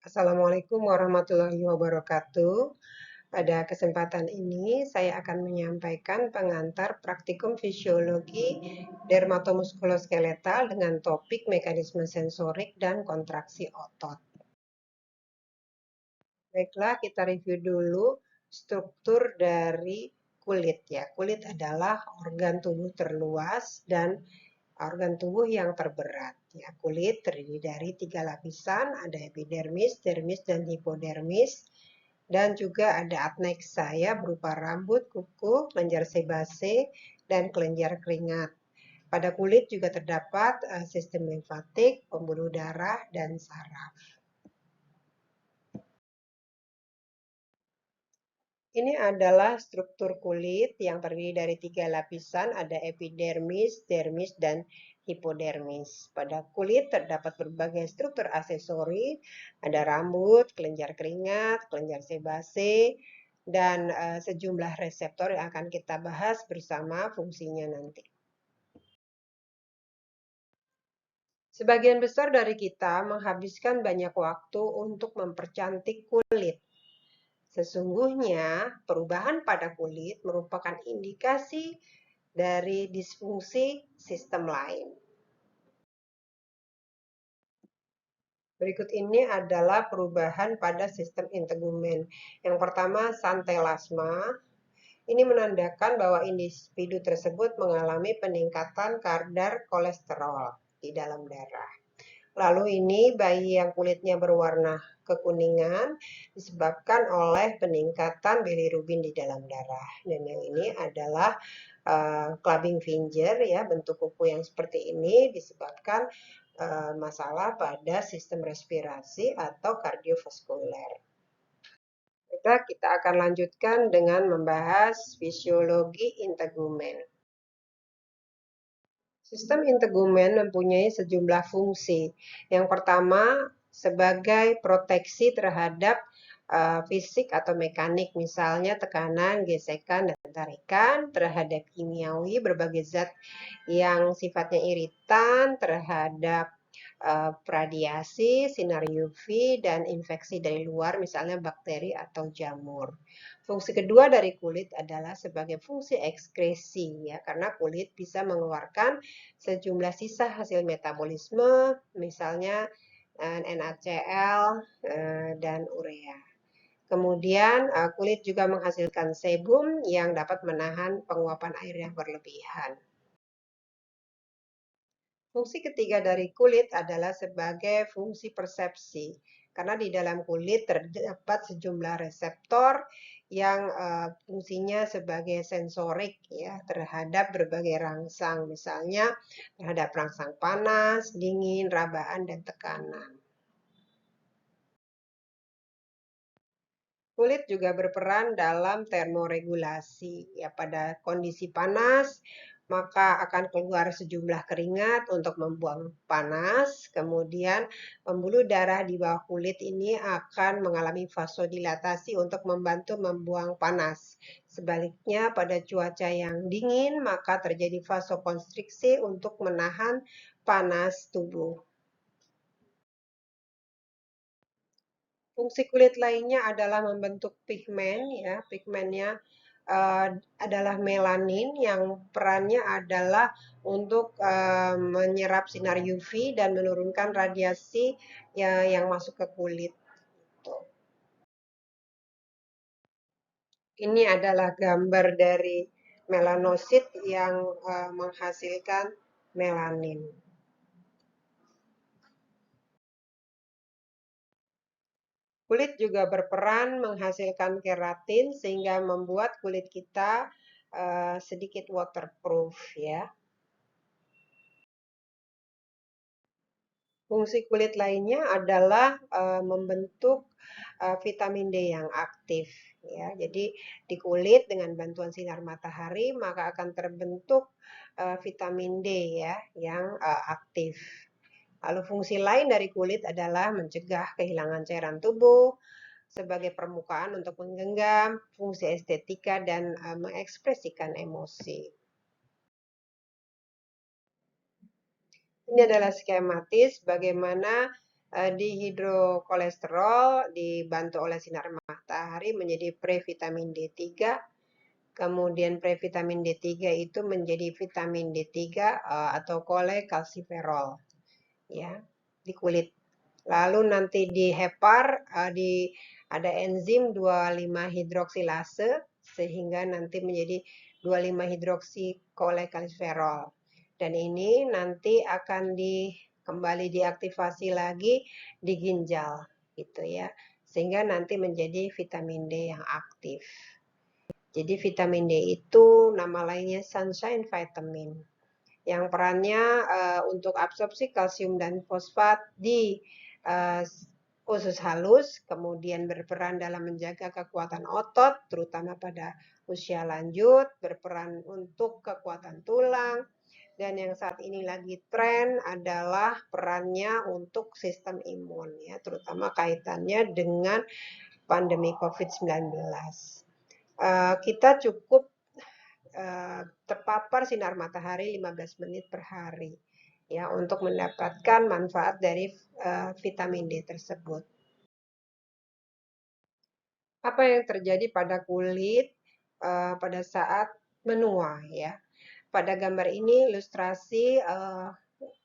Assalamualaikum warahmatullahi wabarakatuh. Pada kesempatan ini, saya akan menyampaikan pengantar praktikum fisiologi dermatomuskuloskeletal dengan topik mekanisme sensorik dan kontraksi otot. Baiklah, kita review dulu struktur dari kulit ya. Kulit adalah organ tubuh terluas dan organ tubuh yang terberat. Ya, kulit terdiri dari 3 lapisan, ada epidermis, dermis, dan hipodermis. Dan juga ada adnexa ya, berupa rambut, kuku, kelenjar sebase, dan kelenjar keringat. Pada kulit juga terdapat sistem limfatik, pembuluh darah, dan saraf. Ini adalah struktur kulit yang terdiri dari 3 lapisan, ada epidermis, dermis, dan hipodermis. Pada kulit terdapat berbagai struktur aksesori, ada rambut, kelenjar keringat, kelenjar sebase, dan sejumlah reseptor yang akan kita bahas bersama fungsinya nanti. Sebagian besar dari kita menghabiskan banyak waktu untuk mempercantik kulit. Sesungguhnya, perubahan pada kulit merupakan indikasi dari disfungsi sistem lain. Berikut ini adalah perubahan pada sistem integumen. Yang pertama, santelasma. Ini menandakan bahwa individu tersebut mengalami peningkatan kadar kolesterol di dalam darah. Lalu ini bayi yang kulitnya berwarna kekuningan disebabkan oleh peningkatan bilirubin di dalam darah. Dan yang ini adalah clubbing finger ya, bentuk kuku yang seperti ini disebabkan masalah pada sistem respirasi atau kardiovaskuler. Kita akan lanjutkan dengan membahas fisiologi integumen. Sistem integumen mempunyai sejumlah fungsi. Yang pertama, sebagai proteksi terhadap fisik atau mekanik, misalnya tekanan, gesekan, dan tarikan, terhadap kimiawi, berbagai zat yang sifatnya iritan, terhadap radiasi, sinar UV, dan infeksi dari luar, misalnya bakteri atau jamur. Fungsi kedua dari kulit adalah sebagai fungsi ekskresi, ya, karena kulit bisa mengeluarkan sejumlah sisa hasil metabolisme, misalnya NaCl dan urea. Kemudian kulit juga menghasilkan sebum yang dapat menahan penguapan air yang berlebihan. Fungsi ketiga dari kulit adalah sebagai fungsi persepsi, karena di dalam kulit terdapat sejumlah reseptor yang fungsinya sebagai sensorik ya terhadap berbagai rangsang, misalnya terhadap rangsang panas, dingin, rabaan, dan tekanan. Kulit juga berperan dalam termoregulasi. Ya, pada kondisi panas, maka akan keluar sejumlah keringat untuk membuang panas. Kemudian pembuluh darah di bawah kulit ini akan mengalami vasodilatasi untuk membantu membuang panas. Sebaliknya, pada cuaca yang dingin, maka terjadi vasokonstriksi untuk menahan panas tubuh. Fungsi kulit lainnya adalah membentuk pigmen, ya. Pigmennya adalah melanin yang perannya adalah untuk menyerap sinar UV dan menurunkan radiasi ya, yang masuk ke kulit. Tuh. Ini adalah gambar dari melanosit yang menghasilkan melanin. Kulit juga berperan menghasilkan keratin sehingga membuat kulit kita sedikit waterproof ya. Fungsi kulit lainnya adalah membentuk vitamin D yang aktif ya. Jadi di kulit dengan bantuan sinar matahari maka akan terbentuk vitamin D ya yang aktif. Lalu fungsi lain dari kulit adalah mencegah kehilangan cairan tubuh sebagai permukaan untuk menggenggam, fungsi estetika, dan mengekspresikan emosi. Ini adalah skematis bagaimana dihidrokolesterol dibantu oleh sinar matahari menjadi previtamin D3. Kemudian previtamin D3 itu menjadi vitamin D3 atau kolekalsiferol ya di kulit. Lalu nanti di hepar ada enzim 25 hidroksilase sehingga nanti menjadi 25 hidroksi kolekalsiferol. Dan ini nanti akan kembali diaktifasi lagi di ginjal gitu ya. Sehingga nanti menjadi vitamin D yang aktif. Jadi vitamin D itu nama lainnya sunshine vitamin yang perannya untuk absorpsi kalsium dan fosfat di usus halus, kemudian berperan dalam menjaga kekuatan otot, terutama pada usia lanjut, berperan untuk kekuatan tulang, dan yang saat ini lagi tren adalah perannya untuk sistem imun, ya, terutama kaitannya dengan pandemi COVID-19. Kita cukup terpapar sinar matahari 15 menit per hari ya untuk mendapatkan manfaat dari vitamin D tersebut. Apa yang terjadi pada kulit pada saat menua ya? Pada gambar ini ilustrasi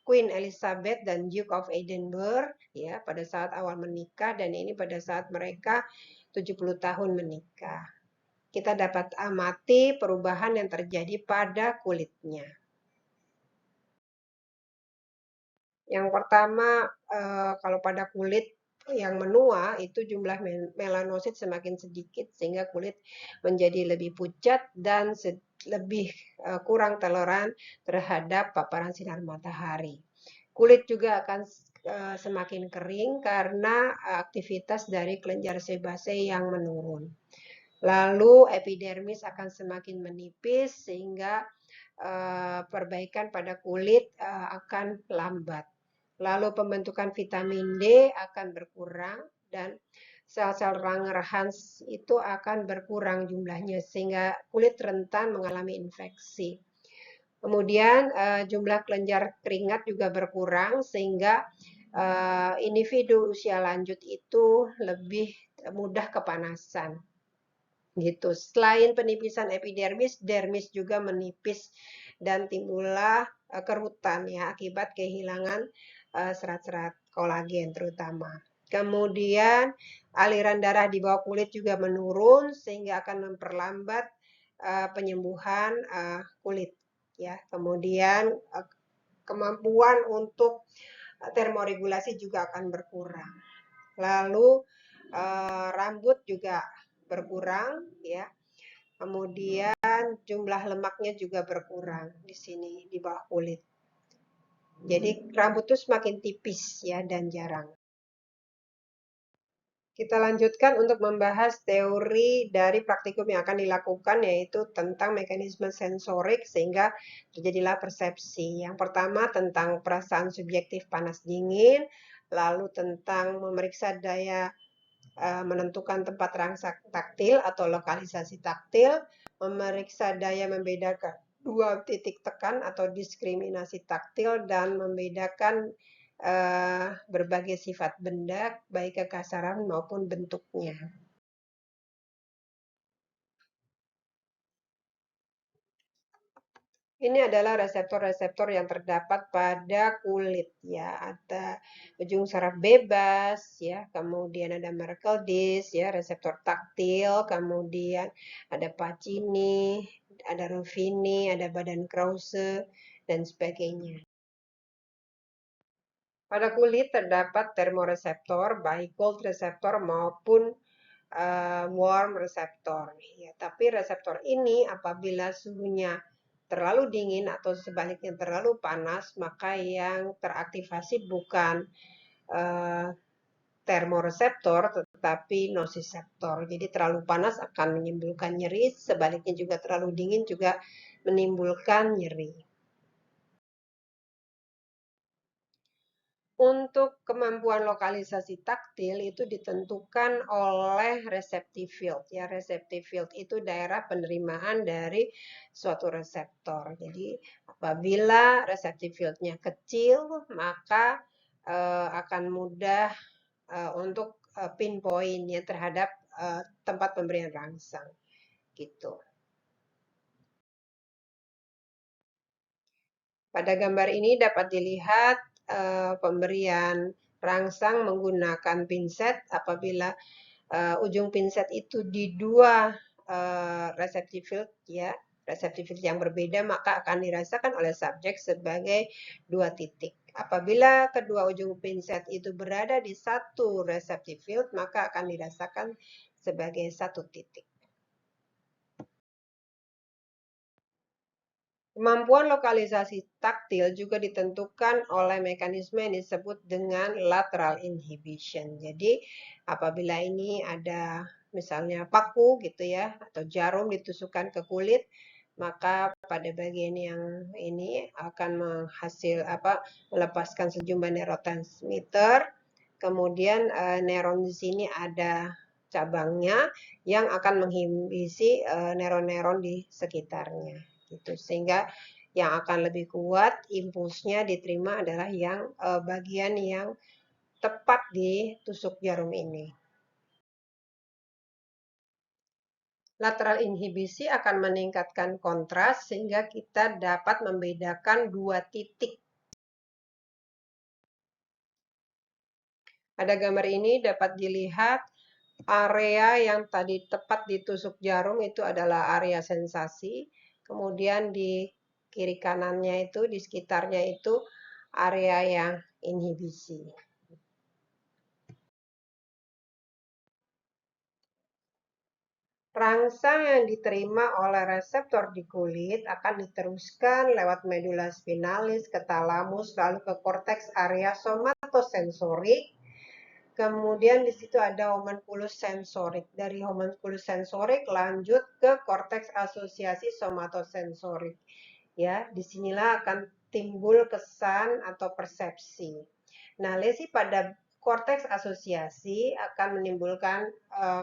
Queen Elizabeth dan Duke of Edinburgh ya pada saat awal menikah, dan ini pada saat mereka 70 tahun menikah. Kita dapat amati perubahan yang terjadi pada kulitnya. Yang pertama, kalau pada kulit yang menua itu jumlah melanosit semakin sedikit sehingga kulit menjadi lebih pucat dan lebih kurang toleran terhadap paparan sinar matahari. Kulit juga akan semakin kering karena aktivitas dari kelenjar sebase yang menurun. Lalu epidermis akan semakin menipis sehingga perbaikan pada kulit akan lambat. Lalu pembentukan vitamin D akan berkurang dan sel-sel Langerhans itu akan berkurang jumlahnya sehingga kulit rentan mengalami infeksi. Kemudian jumlah kelenjar keringat juga berkurang sehingga individu usia lanjut itu lebih mudah kepanasan. Gitu. Selain penipisan epidermis, dermis juga menipis dan timbullah kerutan ya akibat kehilangan serat-serat kolagen terutama. Kemudian aliran darah di bawah kulit juga menurun sehingga akan memperlambat penyembuhan kulit ya. Kemudian kemampuan untuk termoregulasi juga akan berkurang. Lalu rambut juga berkurang ya. Kemudian jumlah lemaknya juga berkurang di sini di bawah kulit. Jadi rambut itu semakin tipis ya dan jarang. Kita lanjutkan untuk membahas teori dari praktikum yang akan dilakukan, yaitu tentang mekanisme sensorik sehingga terjadilah persepsi. Yang pertama tentang perasaan subjektif panas dingin, lalu tentang memeriksa daya menentukan tempat rangsa taktil atau lokalisasi taktil, memeriksa daya membedakan dua titik tekan atau diskriminasi taktil, dan membedakan berbagai sifat benda, baik kekasaran maupun bentuknya. Ini adalah reseptor-reseptor yang terdapat pada kulit ya. Ada ujung saraf bebas ya, kemudian ada Merkel disc ya, reseptor taktil, kemudian ada Pacini, ada Ruffini, ada badan Krause dan sebagainya. Pada kulit terdapat termoreseptor, baik cold reseptor maupun warm reseptor. Ya, tapi reseptor ini apabila suhunya terlalu dingin atau sebaliknya terlalu panas, maka yang teraktivasi bukan termoreseptor tetapi nosiseptor. Jadi terlalu panas akan menimbulkan nyeri, sebaliknya juga terlalu dingin juga menimbulkan nyeri. Untuk kemampuan lokalisasi taktil itu ditentukan oleh receptive field. Ya, receptive field itu daerah penerimaan dari suatu reseptor. Jadi apabila receptive field-nya kecil, maka akan mudah untuk pinpoint ya terhadap tempat pemberian rangsang gitu. Pada gambar ini dapat dilihat pemberian rangsang menggunakan pinset apabila ujung pinset itu di dua receptive field ya, receptive field yang berbeda maka akan dirasakan oleh subjek sebagai dua titik. Apabila kedua ujung pinset itu berada di satu receptive field maka akan dirasakan sebagai satu titik. Kemampuan lokalisasi taktil juga ditentukan oleh mekanisme yang disebut dengan lateral inhibition. Jadi, apabila ini ada misalnya paku gitu ya, atau jarum ditusukkan ke kulit, maka pada bagian yang ini akan melepaskan sejumlah neurotransmitter. Kemudian neuron di sini ada cabangnya yang akan menghibisi neuron-neuron di sekitarnya gitu. Sehingga yang akan lebih kuat impulsnya diterima adalah yang bagian yang tepat di tusuk jarum ini. Lateral inhibisi akan meningkatkan kontras sehingga kita dapat membedakan dua titik. Pada gambar ini dapat dilihat area yang tadi tepat ditusuk jarum itu adalah area sensasi. Kemudian di kiri kanannya itu, di sekitarnya itu area yang inhibisi. Rangsang yang diterima oleh reseptor di kulit akan diteruskan lewat medula spinalis ke talamus, lalu ke korteks area somatosensorik. Kemudian di situ ada homunculus sensorik. Dari homunculus sensorik lanjut ke korteks asosiasi somatosensorik. Ya, disinilah akan timbul kesan atau persepsi. Nah, lesi pada korteks asosiasi akan menimbulkan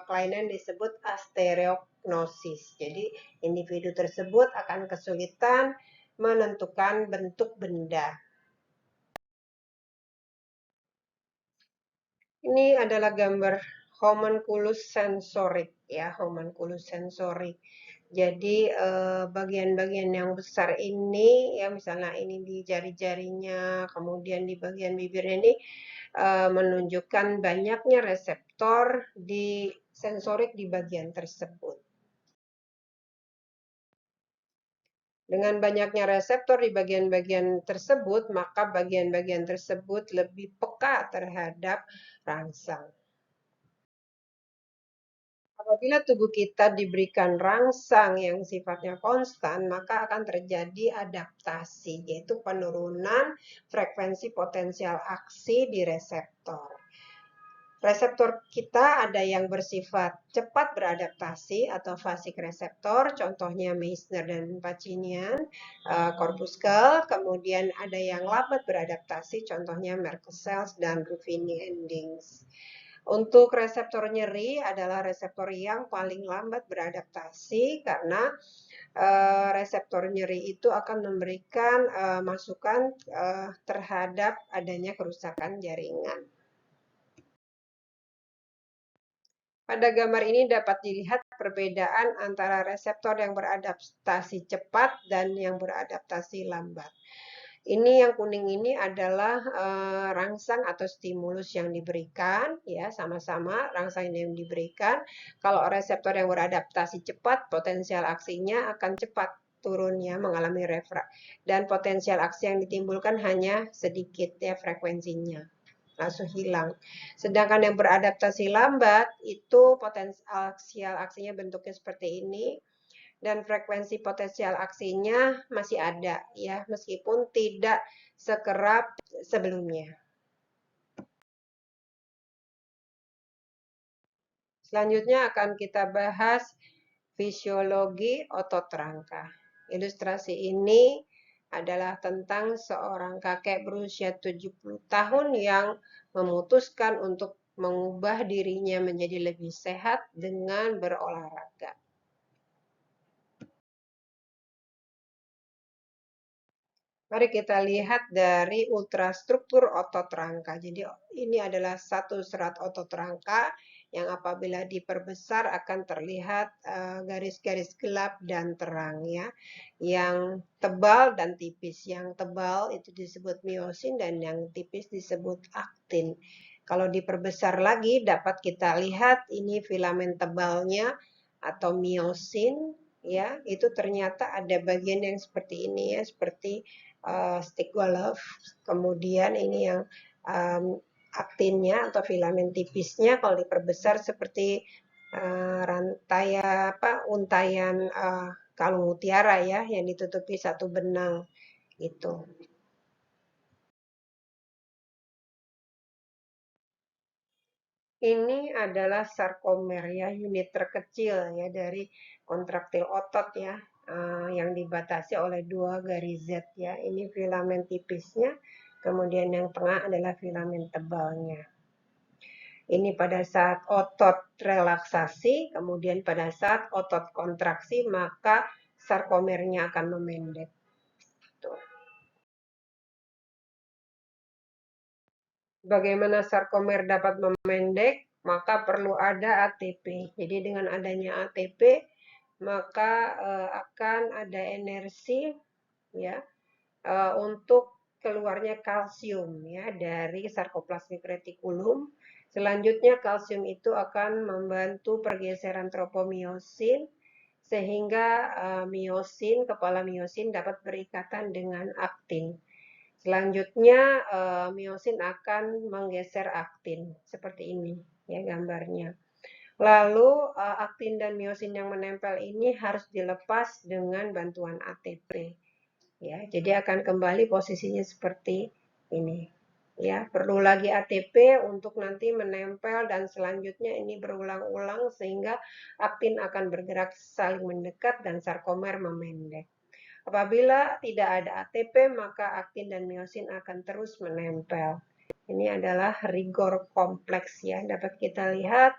kelainan disebut astereognosis. Jadi, individu tersebut akan kesulitan menentukan bentuk benda. Ini adalah gambar homunculus sensorik ya, homunculus sensorik. Jadi bagian-bagian yang besar ini ya misalnya ini di jari-jarinya, kemudian di bagian bibir ini menunjukkan banyaknya reseptor di sensorik di bagian tersebut. Dengan banyaknya reseptor di bagian-bagian tersebut, maka bagian-bagian tersebut lebih peka terhadap rangsang. Apabila tubuh kita diberikan rangsang yang sifatnya konstan, maka akan terjadi adaptasi, yaitu penurunan frekuensi potensial aksi di reseptor. Reseptor kita ada yang bersifat cepat beradaptasi atau fasik reseptor, contohnya Meissner dan Pacinian, corpuscle, kemudian ada yang lambat beradaptasi, contohnya Merkel cells dan Ruffini endings. Untuk reseptor nyeri adalah reseptor yang paling lambat beradaptasi karena reseptor nyeri itu akan memberikan masukan terhadap adanya kerusakan jaringan. Pada gambar ini dapat dilihat perbedaan antara reseptor yang beradaptasi cepat dan yang beradaptasi lambat. Ini yang kuning ini adalah rangsang atau stimulus yang diberikan, ya sama-sama rangsang yang diberikan. Kalau reseptor yang beradaptasi cepat, potensial aksinya akan cepat turun ya, mengalami refrak. Dan potensial aksi yang ditimbulkan hanya sedikit ya frekuensinya, langsung hilang. Sedangkan yang beradaptasi lambat itu potensial aksinya bentuknya seperti ini dan frekuensi potensial aksinya masih ada ya meskipun tidak sekerap sebelumnya. Selanjutnya akan kita bahas fisiologi otot rangka. Ilustrasi ini adalah tentang seorang kakek berusia 70 tahun yang memutuskan untuk mengubah dirinya menjadi lebih sehat dengan berolahraga. Mari kita lihat dari ultrastruktur otot rangka. Jadi ini adalah satu serat otot rangka yang apabila diperbesar akan terlihat garis-garis gelap dan terang ya. Yang tebal dan tipis. Yang tebal itu disebut miosin dan yang tipis disebut aktin. Kalau diperbesar lagi dapat kita lihat ini filamen tebalnya atau miosin ya, itu ternyata ada bagian yang seperti ini ya, seperti stick golf. Kemudian ini yang aktinnya atau filamen tipisnya kalau diperbesar seperti rantai apa untayan kalung mutiara ya yang ditutupi satu benang itu. Ini adalah sarkomer ya, unit terkecil ya dari kontraktil otot ya, yang dibatasi oleh dua garis Z ya. Ini filamen tipisnya, kemudian yang tengah adalah filamen tebalnya. Ini pada saat otot relaksasi, kemudian pada saat otot kontraksi, maka sarkomernya akan memendek. Tuh. Bagaimana sarkomer dapat memendek? Maka perlu ada ATP. Jadi dengan adanya ATP, maka akan ada energi ya untuk keluarnya kalsium ya dari sarkoplasmik retikulum. Selanjutnya kalsium itu akan membantu pergeseran tropomiosin sehingga miosin, kepala miosin dapat berikatan dengan aktin. Selanjutnya miosin akan menggeser aktin seperti ini ya gambarnya. Lalu aktin dan miosin yang menempel ini harus dilepas dengan bantuan ATP. Ya, jadi akan kembali posisinya seperti ini. Ya, perlu lagi ATP untuk nanti menempel dan selanjutnya ini berulang-ulang sehingga aktin akan bergerak saling mendekat dan sarkomer memendek. Apabila tidak ada ATP, maka aktin dan miosin akan terus menempel. Ini adalah rigor kompleks ya, dapat kita lihat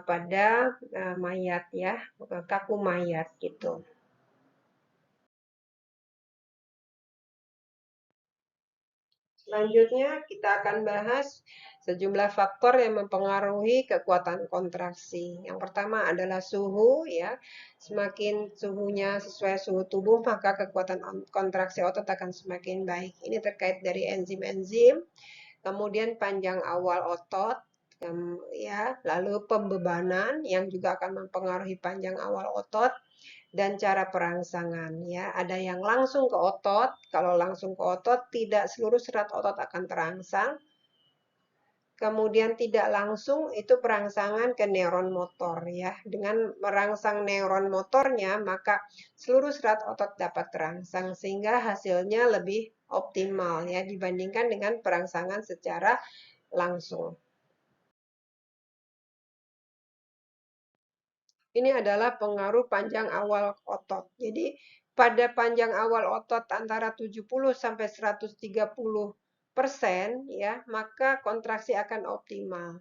pada mayat ya, kaku mayat gitu. Selanjutnya kita akan bahas sejumlah faktor yang mempengaruhi kekuatan kontraksi. Yang pertama adalah suhu ya. Semakin suhunya sesuai suhu tubuh, maka kekuatan kontraksi otot akan semakin baik. Ini terkait dari enzim-enzim, kemudian panjang awal otot, ya, lalu pembebanan yang juga akan mempengaruhi panjang awal otot dan cara perangsangan ya. Ada yang langsung ke otot, kalau langsung ke otot tidak seluruh serat otot akan terangsang. Kemudian tidak langsung itu perangsangan ke neuron motor ya. Dengan merangsang neuron motornya maka seluruh serat otot dapat terangsang sehingga hasilnya lebih optimal ya dibandingkan dengan perangsangan secara langsung. Ini adalah pengaruh panjang awal otot. Jadi pada panjang awal otot antara 70 sampai 130% ya, maka kontraksi akan optimal.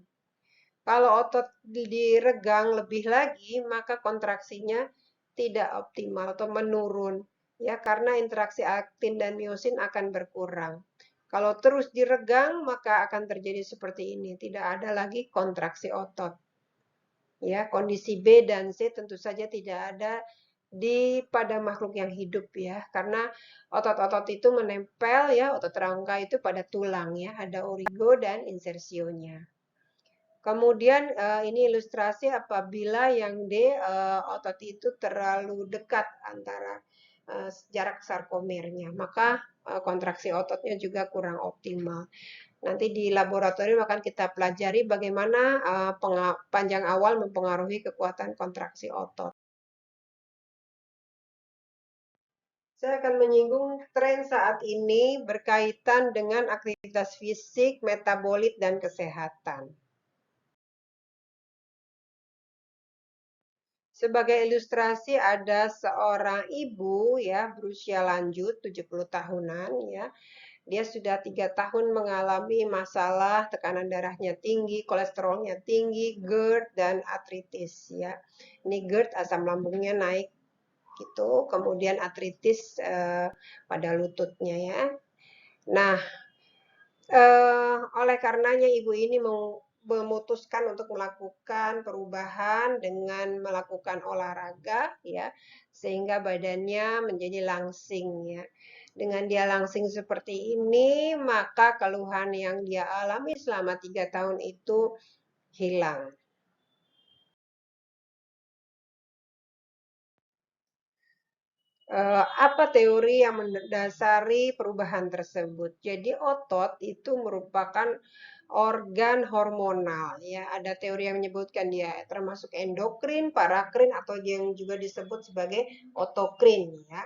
Kalau otot diregang lebih lagi, maka kontraksinya tidak optimal atau menurun ya karena interaksi aktin dan miosin akan berkurang. Kalau terus diregang, maka akan terjadi seperti ini, tidak ada lagi kontraksi otot. Ya, kondisi B dan C tentu saja tidak ada pada makhluk yang hidup ya, karena otot-otot itu menempel ya, otot rangka itu pada tulang ya, ada origo dan insersionya. Kemudian ini ilustrasi apabila yang D otot itu terlalu dekat antara jarak sarkomernya, maka kontraksi ototnya juga kurang optimal. Nanti di laboratorium akan kita pelajari bagaimana panjang awal mempengaruhi kekuatan kontraksi otot. Saya akan menyinggung tren saat ini berkaitan dengan aktivitas fisik, metabolit, dan kesehatan. Sebagai ilustrasi ada seorang ibu ya berusia lanjut 70 tahunan ya. Dia sudah 3 tahun mengalami masalah tekanan darahnya tinggi, kolesterolnya tinggi, GERD dan artritis ya. Ini GERD asam lambungnya naik gitu. Kemudian artritis pada lututnya ya. Nah, oleh karenanya ibu ini memutuskan untuk melakukan perubahan dengan melakukan olahraga ya, sehingga badannya menjadi langsing ya. Dengan dia langsing seperti ini, maka keluhan yang dia alami selama 3 tahun itu hilang. Apa teori yang mendasari perubahan tersebut? Jadi otot itu merupakan organ hormonal ya. Ada teori yang menyebutkan dia termasuk endokrin, parakrin atau yang juga disebut sebagai otokrin ya.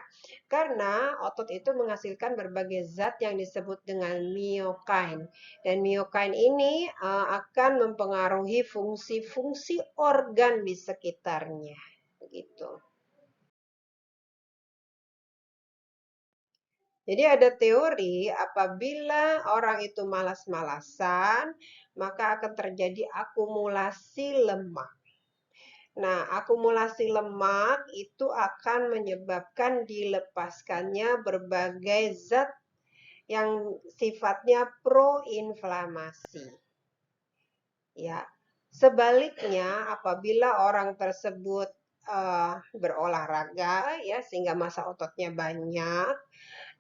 Karena otot itu menghasilkan berbagai zat yang disebut dengan miokain. Dan miokain ini akan mempengaruhi fungsi-fungsi organ di sekitarnya. Begitu. Jadi ada teori apabila orang itu malas-malasan, maka akan terjadi akumulasi lemak. Nah, akumulasi lemak itu akan menyebabkan dilepaskannya berbagai zat yang sifatnya proinflamasi. Ya, sebaliknya apabila orang tersebut berolahraga ya sehingga massa ototnya banyak,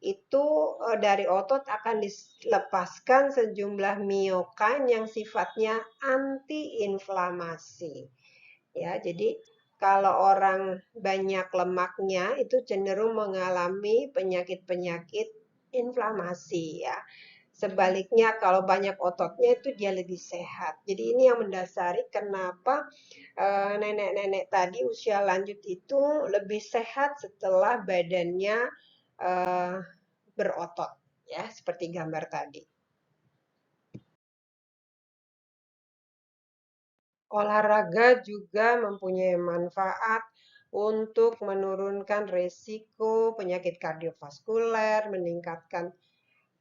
itu dari otot akan dilepaskan sejumlah miokain yang sifatnya antiinflamasi. Ya, jadi kalau orang banyak lemaknya itu cenderung mengalami penyakit-penyakit inflamasi ya. Sebaliknya kalau banyak ototnya itu dia lebih sehat. Jadi ini yang mendasari kenapa nenek-nenek tadi usia lanjut itu lebih sehat setelah badannya eh, berotot ya seperti gambar tadi. Olahraga juga mempunyai manfaat untuk menurunkan resiko penyakit kardiovaskuler, meningkatkan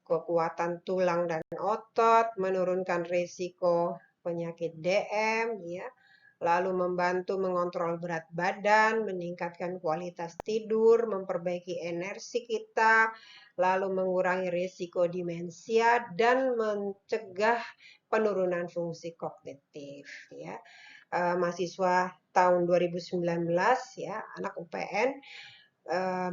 kekuatan tulang dan otot, menurunkan risiko penyakit DM, ya, lalu membantu mengontrol berat badan, meningkatkan kualitas tidur, memperbaiki energi kita, lalu mengurangi risiko demensia dan mencegah penurunan fungsi kognitif. Ya, mahasiswa tahun 2019 ya, anak UPN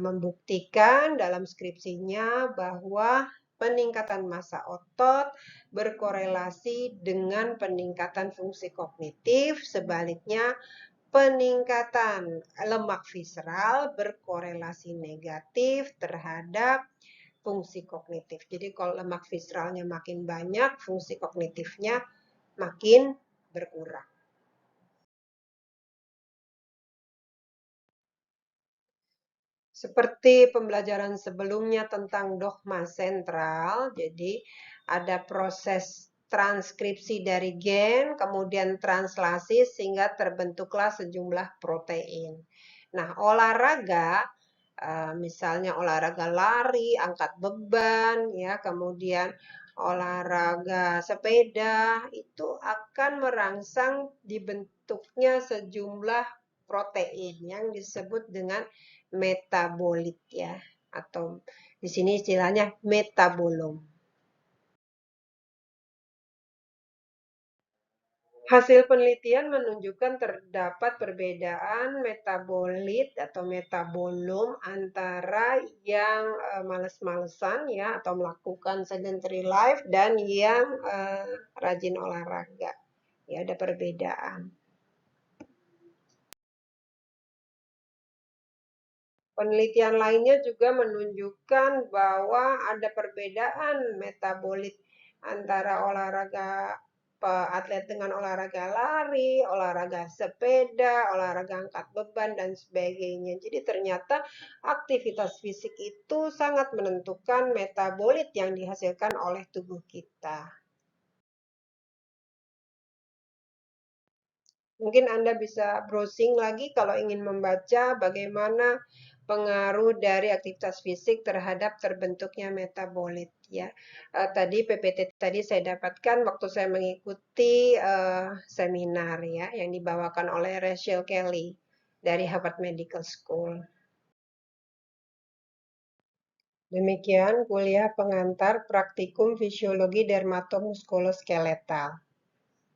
membuktikan dalam skripsinya bahwa peningkatan massa otot berkorelasi dengan peningkatan fungsi kognitif, sebaliknya peningkatan lemak visceral berkorelasi negatif terhadap fungsi kognitif. Jadi kalau lemak visceralnya makin banyak, fungsi kognitifnya makin berkurang. Seperti pembelajaran sebelumnya tentang dogma sentral, jadi ada proses transkripsi dari gen, kemudian translasi sehingga terbentuklah sejumlah protein. Nah, olahraga misalnya olahraga lari, angkat beban, ya, kemudian olahraga sepeda itu akan merangsang dibentuknya sejumlah protein yang disebut dengan metabolit ya, atau di sini istilahnya metabolom. Hasil penelitian menunjukkan terdapat perbedaan metabolit atau metabolom antara yang males-malesan ya atau melakukan sedentary life dan yang rajin olahraga. Ya, ada perbedaan. Penelitian lainnya juga menunjukkan bahwa ada perbedaan metabolit antara olahraga atlet dengan olahraga lari, olahraga sepeda, olahraga angkat beban, dan sebagainya. Jadi ternyata aktivitas fisik itu sangat menentukan metabolit yang dihasilkan oleh tubuh kita. Mungkin Anda bisa browsing lagi kalau ingin membaca bagaimana pengaruh dari aktivitas fisik terhadap terbentuknya metabolit ya. Tadi PPT tadi saya dapatkan waktu saya mengikuti seminar ya yang dibawakan oleh Rachel Kelly dari Harvard Medical School. Demikian kuliah pengantar praktikum fisiologi dermatomuskuloskeletal.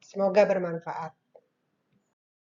Semoga bermanfaat.